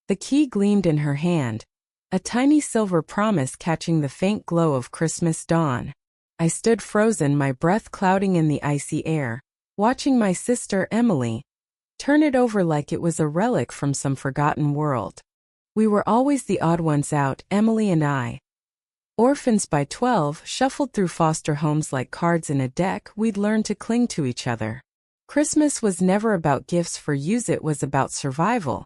The key gleamed in her hand, a tiny silver promise catching the faint glow of Christmas dawn. I stood frozen, my breath clouding in the icy air, watching my sister, Emily, turn it over like it was a relic from some forgotten world. We were always the odd ones out, Emily and I. Orphans by 12, shuffled through foster homes like cards in a deck. We'd learned to cling to each other. Christmas was never about gifts for use, it was about survival.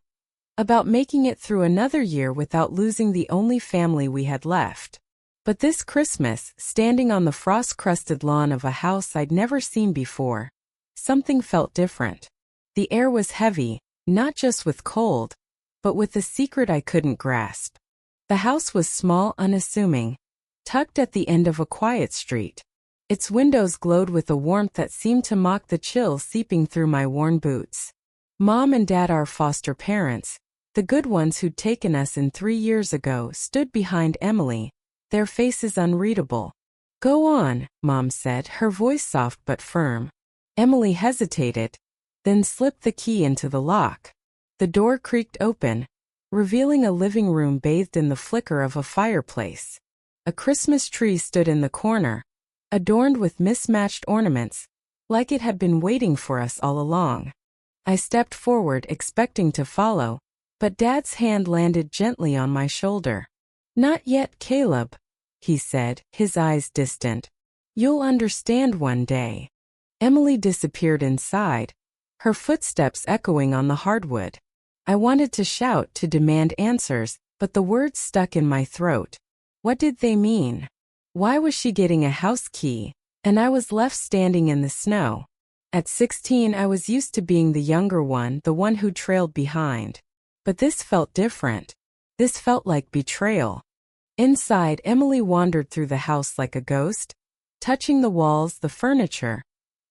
About making it through another year without losing the only family we had left. But this Christmas, standing on the frost-crusted lawn of a house I'd never seen before, something felt different. The air was heavy, not just with cold, but with a secret I couldn't grasp. The house was small, unassuming, tucked at the end of a quiet street. Its windows glowed with a warmth that seemed to mock the chill seeping through my worn boots. Mom and Dad, our foster parents, the good ones who'd taken us in 3 years ago, stood behind Emily, their faces unreadable. "Go on," Mom said, her voice soft but firm. Emily hesitated, then slipped the key into the lock. The door creaked open, revealing a living room bathed in the flicker of a fireplace. A Christmas tree stood in the corner, adorned with mismatched ornaments, like it had been waiting for us all along. I stepped forward, expecting to follow, but Dad's hand landed gently on my shoulder. "Not yet, Caleb," he said, his eyes distant. "You'll understand one day." Emily disappeared inside, her footsteps echoing on the hardwood. I wanted to shout, to demand answers, but the words stuck in my throat. What did they mean? Why was she getting a house key, and I was left standing in the snow? At 16, I was used to being the younger one, the one who trailed behind. But this felt different. This felt like betrayal. Inside, Emily wandered through the house like a ghost, touching the walls, the furniture,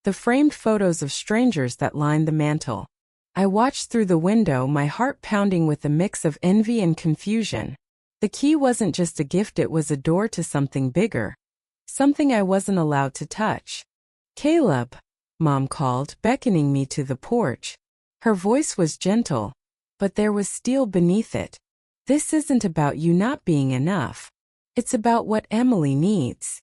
the framed photos of strangers that lined the mantel. I watched through the window, my heart pounding with a mix of envy and confusion. The key wasn't just a gift, it was a door to something bigger, something I wasn't allowed to touch. "Caleb," Mom called, beckoning me to the porch. Her voice was gentle, but there was steel beneath it. "This isn't about you not being enough. It's about what Emily needs."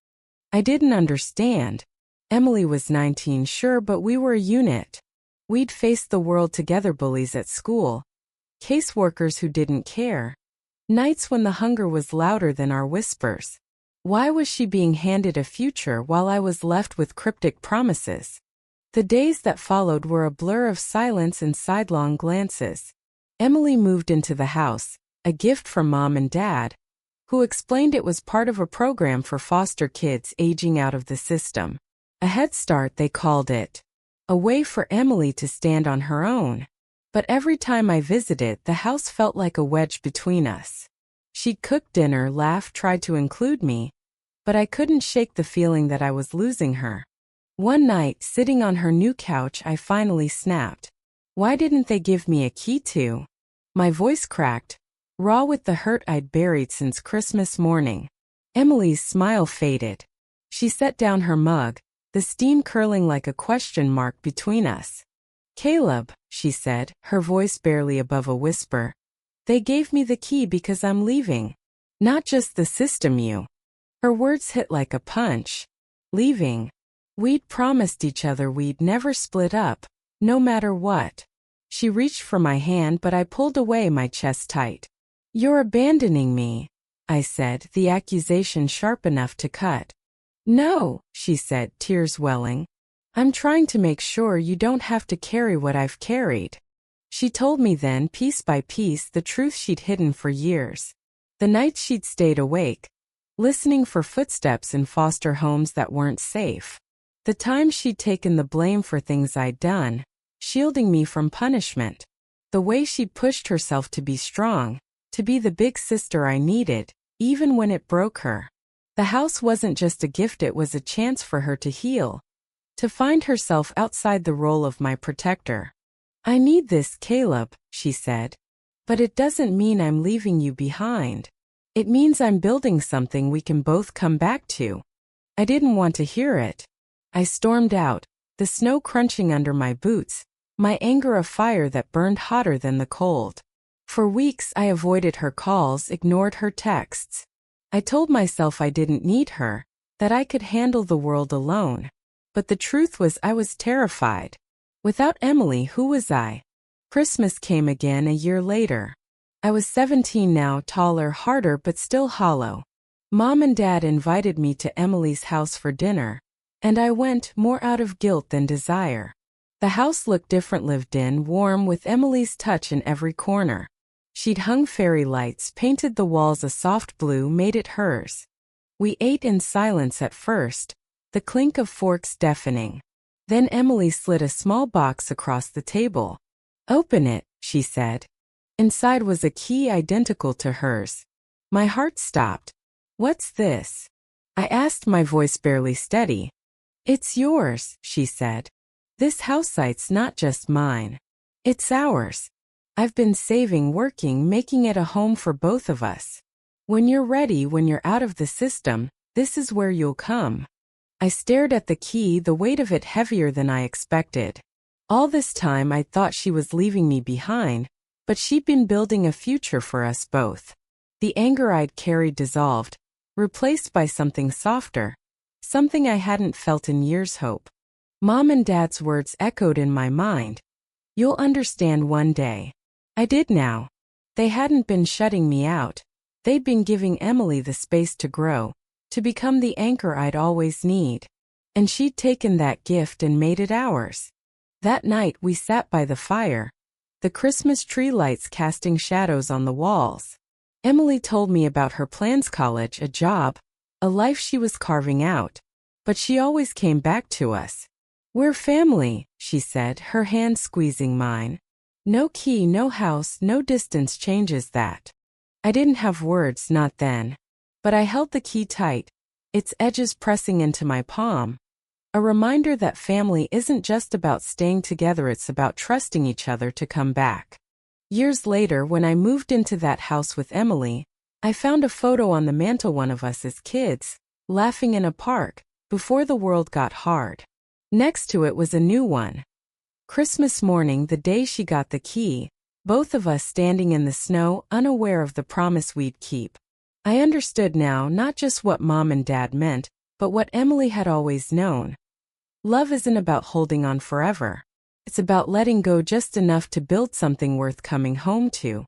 I didn't understand. Emily was 19, sure, but we were a unit. We'd faced the world together, bullies at school, caseworkers who didn't care, nights when the hunger was louder than our whispers. Why was she being handed a future while I was left with cryptic promises? The days that followed were a blur of silence and sidelong glances. Emily moved into the house, a gift from Mom and Dad, who explained it was part of a program for foster kids aging out of the system. A head start, they called it. A way for Emily to stand on her own. But every time I visited, the house felt like a wedge between us. She'd cook dinner, laugh, tried to include me, but I couldn't shake the feeling that I was losing her. One night, sitting on her new couch, I finally snapped. Why didn't they give me a key to? My voice cracked, raw with the hurt I'd buried since Christmas morning. Emily's smile faded. She set down her mug, the steam curling like a question mark between us. "Caleb," she said, her voice barely above a whisper, "they gave me the key because I'm leaving. Not just the system, you." Her words hit like a punch. Leaving. We'd promised each other we'd never split up, no matter what. She reached for my hand, but I pulled away, my chest tight. "You're abandoning me," I said, the accusation sharp enough to cut. "No," she said, tears welling. "I'm trying to make sure you don't have to carry what I've carried." She told me then, piece by piece, the truth she'd hidden for years. The nights she'd stayed awake, listening for footsteps in foster homes that weren't safe. The times she'd taken the blame for things I'd done, shielding me from punishment. The way she'd pushed herself to be strong, to be the big sister I needed, even when it broke her. The house wasn't just a gift, it was a chance for her to heal, to find herself outside the role of my protector. "I need this, Caleb," she said. "But it doesn't mean I'm leaving you behind. It means I'm building something we can both come back to." I didn't want to hear it. I stormed out, the snow crunching under my boots, my anger a fire that burned hotter than the cold. For weeks I avoided her calls, ignored her texts. I told myself I didn't need her, that I could handle the world alone. But the truth was I was terrified. Without Emily, who was I? Christmas came again a year later. I was 17 now, taller, harder, but still hollow. Mom and Dad invited me to Emily's house for dinner, and I went, more out of guilt than desire. The house looked different, lived in, warm, with Emily's touch in every corner. She'd hung fairy lights, painted the walls a soft blue, made it hers. We ate in silence at first, the clink of forks deafening. Then Emily slid a small box across the table. "Open it," she said. Inside was a key identical to hers. My heart stopped. "What's this?" I asked, my voice barely steady. "It's yours," she said. "This house site's not just mine. It's ours. I've been saving, working, making it a home for both of us. When you're ready, when you're out of the system, this is where you'll come." I stared at the key, the weight of it heavier than I expected. All this time I'd thought she was leaving me behind, but she'd been building a future for us both. The anger I'd carried dissolved, replaced by something softer, something I hadn't felt in years. Hope. Mom and Dad's words echoed in my mind. "You'll understand one day." I did now. They hadn't been shutting me out. They'd been giving Emily the space to grow, to become the anchor I'd always need. And she'd taken that gift and made it ours. That night we sat by the fire, the Christmas tree lights casting shadows on the walls. Emily told me about her plans: college, a job, a life she was carving out. But she always came back to us. "We're family," she said, her hand squeezing mine. "No key, no house, no distance changes that." I didn't have words, not then. But I held the key tight, its edges pressing into my palm. A reminder that family isn't just about staying together, it's about trusting each other to come back. Years later, when I moved into that house with Emily, I found a photo on the mantel, one of us as kids, laughing in a park, before the world got hard. Next to it was a new one. Christmas morning, the day she got the key, both of us standing in the snow, unaware of the promise we'd keep. I understood now not just what Mom and Dad meant, but what Emily had always known. Love isn't about holding on forever. It's about letting go just enough to build something worth coming home to.